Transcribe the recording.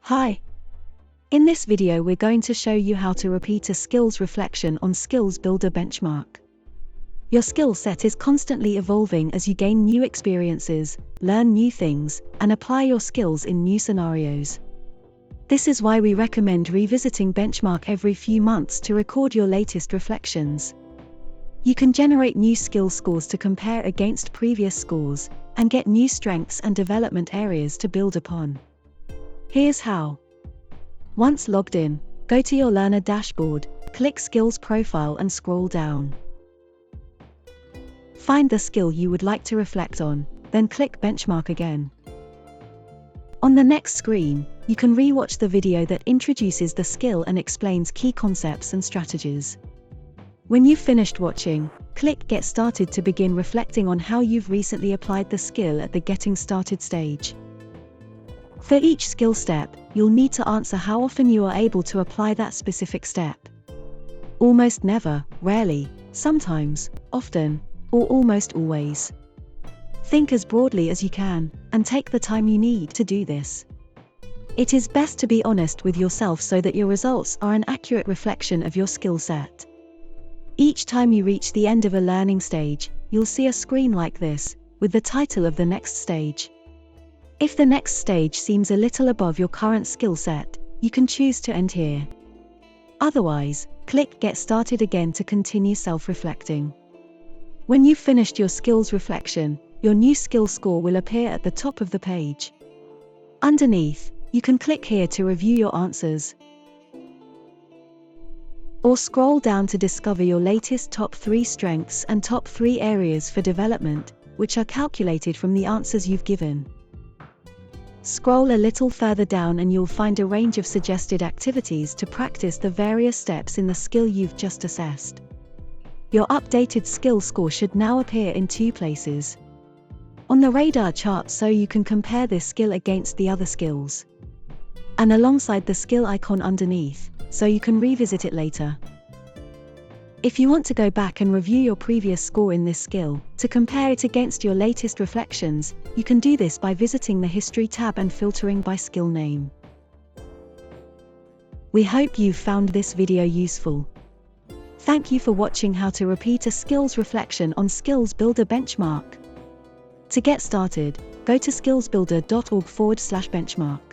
Hi! In this video we're going to show you how to repeat a skills reflection on Skills Builder benchmark. Your skill set is constantly evolving as you gain new experiences, learn new things, and apply your skills in new scenarios. This is why we recommend revisiting benchmark every few months to record your latest reflections. You can generate new skill scores to compare against previous scores, and get new strengths and development areas to build upon. Here's how. Once logged in, go to your Learner dashboard, click Skills Profile and scroll down. Find the skill you would like to reflect on, then click Benchmark again. On the next screen, you can re-watch the video that introduces the skill and explains key concepts and strategies. When you've finished watching, click Get Started to begin reflecting on how you've recently applied the skill at the Getting Started stage. For each skill step, you'll need to answer how often you are able to apply that specific step. Almost never, rarely, sometimes, often, or almost always. Think as broadly as you can, and take the time you need to do this. It is best to be honest with yourself so that your results are an accurate reflection of your skill set. Each time you reach the end of a learning stage, you'll see a screen like this, with the title of the next stage. If the next stage seems a little above your current skill set, you can choose to end here. Otherwise, click Get Started again to continue self-reflecting. When you've finished your skills reflection, your new skill score will appear at the top of the page. Underneath, you can click here to review your answers, or scroll down to discover your latest top 3 strengths and top 3 areas for development, which are calculated from the answers you've given. Scroll a little further down and you'll find a range of suggested activities to practice the various steps in the skill you've just assessed. Your updated skill score should now appear in 2 places. On the radar chart so you can compare this skill against the other skills. And alongside the skill icon underneath, so you can revisit it later. If you want to go back and review your previous score in this skill, to compare it against your latest reflections, you can do this by visiting the History tab and filtering by skill name. We hope you've found this video useful. Thank you for watching how to repeat a skills reflection on Skills Builder benchmark. To get started, go to skillsbuilder.org/benchmark.